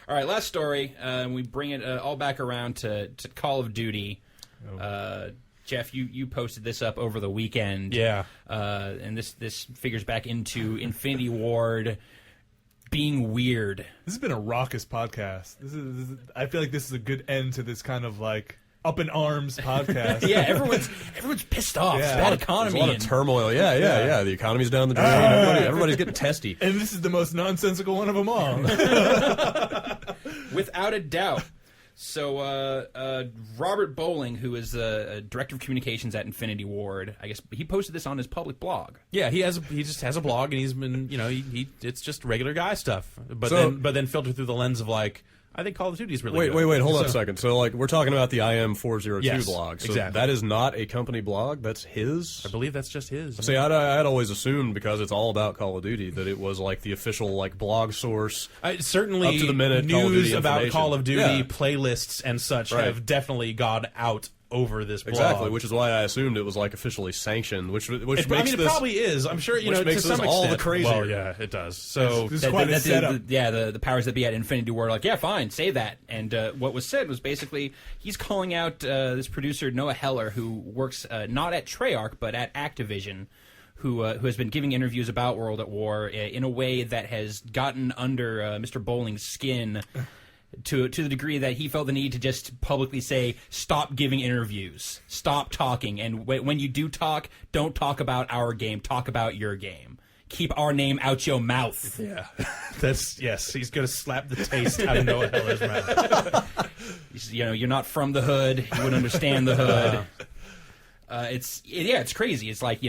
All right, last story. We bring it all back around to Call of Duty. Jeff, you posted this up over the weekend. Yeah. And this figures back into Infinity Ward being weird. This has been a raucous podcast. I feel like this is a good end to this kind of like up in arms podcast. Yeah, everyone's pissed off. Yeah. It's bad economy. There's a lot of turmoil. Yeah. The economy's down the drain. Everybody's getting testy. And this is the most nonsensical one of them all. Without a doubt. So Robert Bowling, who is the director of communications at Infinity Ward, I guess he posted this on his public blog. Yeah, he just has a blog, and he's been, it's just regular guy stuff, but then filtered through the lens of like, I think Call of Duty is really good. Wait, hold on a second. So, like, we're talking about the IM402 Yes, blog. So exactly. that is not a company blog. That's his. I believe that's just his. See, I'd always assumed, because it's all about Call of Duty, that it was like the official like blog source. Certainly, up to the minute news Call of Duty about information. Call of Duty Yeah. playlists and such Right. have definitely gone out over this blog. Exactly, which is why I assumed it was like officially sanctioned, which makes it this probably is. I'm sure which to makes some this all the extent. crazier. Well, yeah, it does. So This is quite a setup. The powers that be at Infinity Ward are like, yeah, fine, say that. And what was said was basically he's calling out this producer Noah Heller, who works not at Treyarch but at Activision, who has been giving interviews about World at War in a way that has gotten under Mr. Bowling's skin. To the degree that he felt the need to just publicly say, stop giving interviews, stop talking, and when you do talk, don't talk about our game, talk about your game. Keep our name out your mouth. yeah, he's going to slap the taste out of Noah Heller's mouth. You're not from the hood. You wouldn't understand the hood. It's crazy. It's like,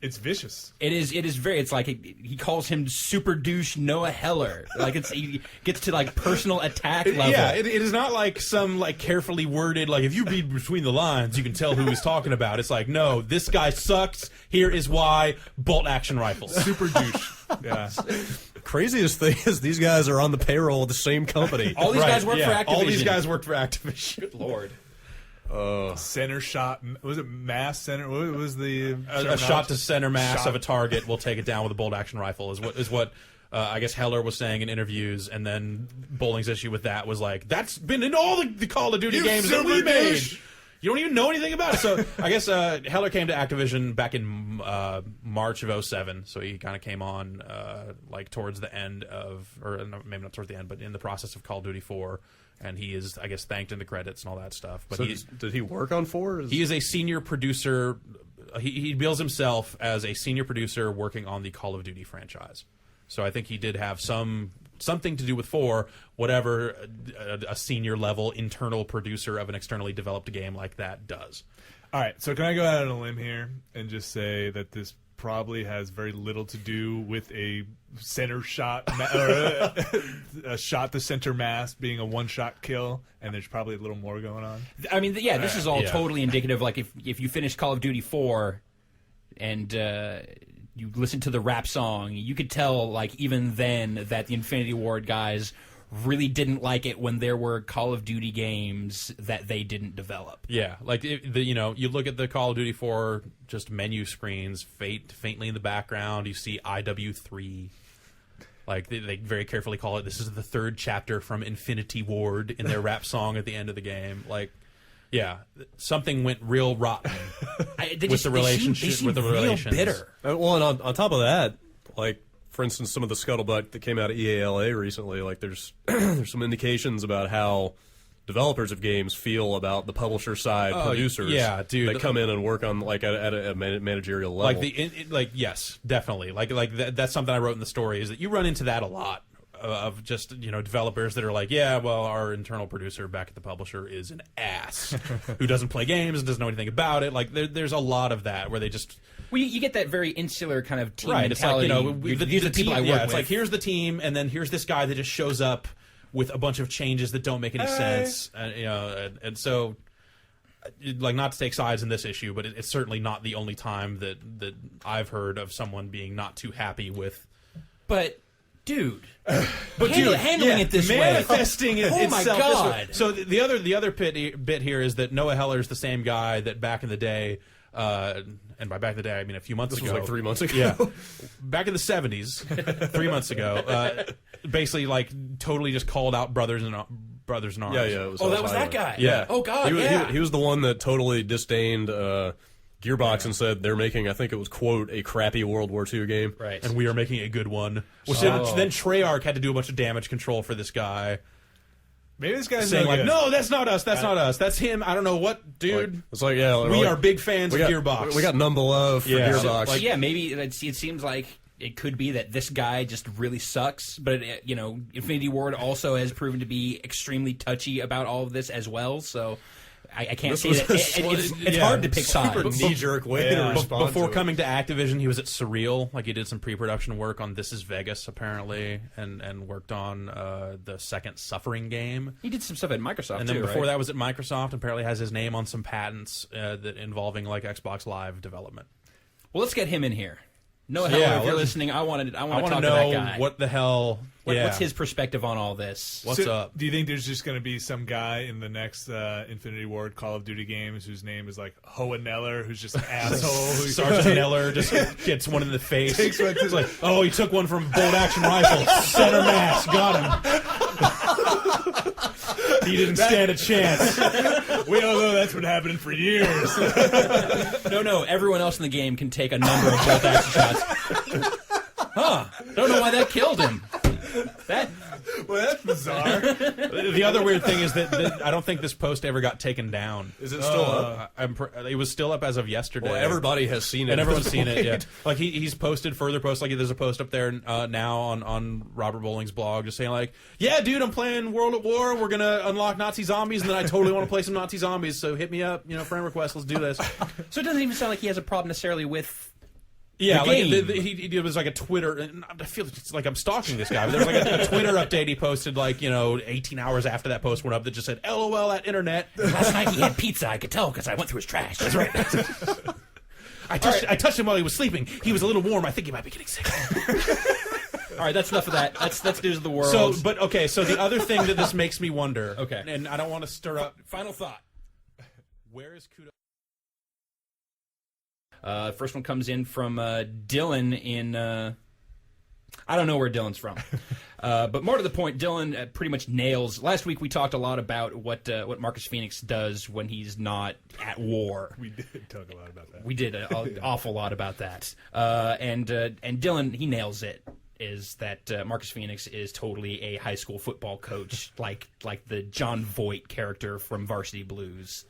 It's vicious. It is very. It's like he calls him super douche Noah Heller. Like he gets to like personal attack level. Yeah, it is not like some like carefully worded, like if you read between the lines, you can tell who he's talking about. It's like, no, this guy sucks. Here is why. Bolt action rifles. Super douche. Yeah. Craziest thing is these guys are on the payroll of the same company. All these guys work for Activision. All these guys worked for Activision. Good lord. Center shot. Was it mass center? What was the A shot to center mass of a target will take it down with a bolt action rifle is what I guess Heller was saying in interviews, and then Bowling's issue with that was like, that's been in all the Call of Duty games that we made. douche. You don't even know anything about it. So I guess Heller came to Activision back in March of 2007. So he kind of came on like towards the end of, or maybe not towards the end, but in the process of Call of Duty 4. And he is, I guess, thanked in the credits and all that stuff. But So did he work on 4? he is a senior producer. He bills himself as a senior producer working on the Call of Duty franchise. So I think he did have something to do with 4, whatever a senior level internal producer of an externally developed game like that does. All right, so can I go out on a limb here and just say that this probably has very little to do with a center shot or a shot to center mass being a one-shot kill, and there's probably a little more going on. I mean, yeah, this is all totally indicative. Like if you finish Call of Duty 4 and you listen to the rap song, you could tell, like, even then that the Infinity Ward guys really didn't like it when there were Call of Duty games that they didn't develop. Yeah, like you look at the Call of Duty 4 just menu screens, faintly in the background, you see IW3. Like they very carefully call it, this is the 3rd chapter from Infinity Ward in their rap song at the end of the game. Like, yeah, something went real rotten with the relationship. With the relations, bitter. Well, and on top of that, like, for instance, some of the scuttlebutt that came out of EALA recently, like there's some indications about how developers of games feel about the publisher side producers that come in and work on like at a managerial level. Like yes, definitely. Like that's something I wrote in the story, is that you run into that a lot of just developers that are like, yeah, well, our internal producer back at the publisher is an ass who doesn't play games and doesn't know anything about it. Like there's a lot of that where they just. Well, you get that very insular kind of team right. mentality. It's like, these are the people I work with. It's like, here's the team, and then here's this guy that just shows up with a bunch of changes that don't make any sense. And so, like, not to take sides in this issue, but it's certainly not the only time that I've heard of someone being not too happy with. But, dude, handling it this manifesting way. Manifesting itself. Oh my God. So the other bit here is that Noah Heller is the same guy that back in the day And by back in the day, I mean a few months This ago. was like 3 months ago. Yeah, back in the 70s, 3 months ago, basically like totally just called out Brothers in Arms. Yeah, it was that was that guy. Yeah. Oh God. He was the one that totally disdained Gearbox and said they're making, I think it was, quote, a crappy World War II game. Right. And we are making a good one. Which then Treyarch had to do a bunch of damage control for this guy. Maybe this guy's Saying no like, good. no, that's not us. That's not us. That's him. I don't know what, dude. It's like, yeah, we are big fans of Gearbox. We got none but love for Yeah. Gearbox. So, maybe it seems like it could be that this guy just really sucks, but Infinity Ward also has proven to be extremely touchy about all of this as well. So I can't say that it's hard to pick sides. knee-jerk way to respond Before to coming to Activision, he was at Surreal. Like he did some pre-production work on This Is Vegas, apparently, and worked on the second Suffering game. He did some stuff at Microsoft, And then before right? that was at Microsoft. Apparently, has his name on some patents that involving like Xbox Live development. Well, let's get him in here. Noah Heller, if you're listening, I want to talk know to that guy. what the hell. What's his perspective on all this? What's up? Do you think there's just going to be some guy in the next Infinity Ward Call of Duty games whose name is like Hoa Neller, who's just an asshole? Sergeant Neller just gets one in the face. Takes one to It's like, oh, he took one from bolt action rifle. Center mass, got him. He didn't stand a chance. We all know that's been happening for years. No, everyone else in the game can take a number of bolt action shots. Don't know why that killed him. Well, that's bizarre. The other weird thing is that I don't think this post ever got taken down. Is it still up? It was still up as of yesterday. Well, everybody has seen it. And at everyone's this seen it, point. yeah. Like, he's posted further posts. Like, there's a post up there now on Robert Bowling's blog just saying, like, yeah, dude, I'm playing World at War. We're going to unlock Nazi zombies, and then I totally want to play some Nazi zombies, so hit me up, friend request, let's do this. So it doesn't even sound like he has a problem necessarily with... Yeah, The like game. he was like a Twitter, and I feel it's like I'm stalking this guy. But there was like a Twitter update he posted, like 18 hours after that post went up, that just said "LOL at internet." Last night he had pizza. I could tell because I went through his trash. That's right. I touched him while he was sleeping. He was a little warm. I think he might be getting sick. All right, that's enough of that. That's news of the world. So the other thing that this makes me wonder, Okay. and I don't want to stir up. Final thought. Where is Kudo? First one comes in from Dylan in... I don't know where Dylan's from. But more to the point, Dylan pretty much nails... Last week we talked a lot about what Marcus Fenix does when he's not at war. We did talk a lot about that. We did an awful lot about that. And Dylan, he nails it, is that Marcus Fenix is totally a high school football coach, like the John Voight character from Varsity Blues.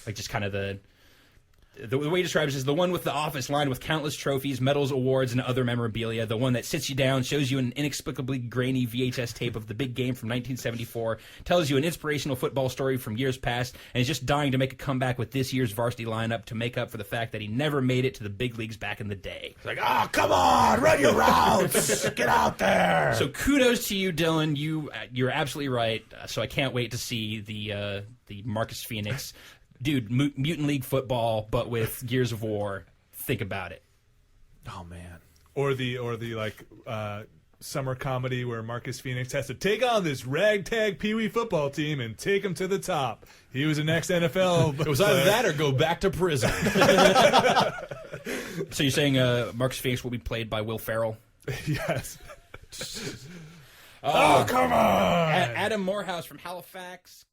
Like just kind of the way he describes it is the one with the office lined with countless trophies, medals, awards, and other memorabilia. The one that sits you down, shows you an inexplicably grainy VHS tape of the big game from 1974, tells you an inspirational football story from years past, and is just dying to make a comeback with this year's varsity lineup to make up for the fact that he never made it to the big leagues back in the day. Like, oh, come on, run your routes, get out there. So kudos to you, Dylan. You're absolutely right. So I can't wait to see the Marcus Fenix. Dude, Mutant League football, but with Gears of War. Think about it. Oh man. Or the like summer comedy where Marcus Fenix has to take on this ragtag Pee-wee football team and take them to the top. He was an ex-NFL. It was either that or go back to prison. So you're saying Marcus Fenix will be played by Will Ferrell? Yes. Oh, come on. Adam Morehouse from Halifax.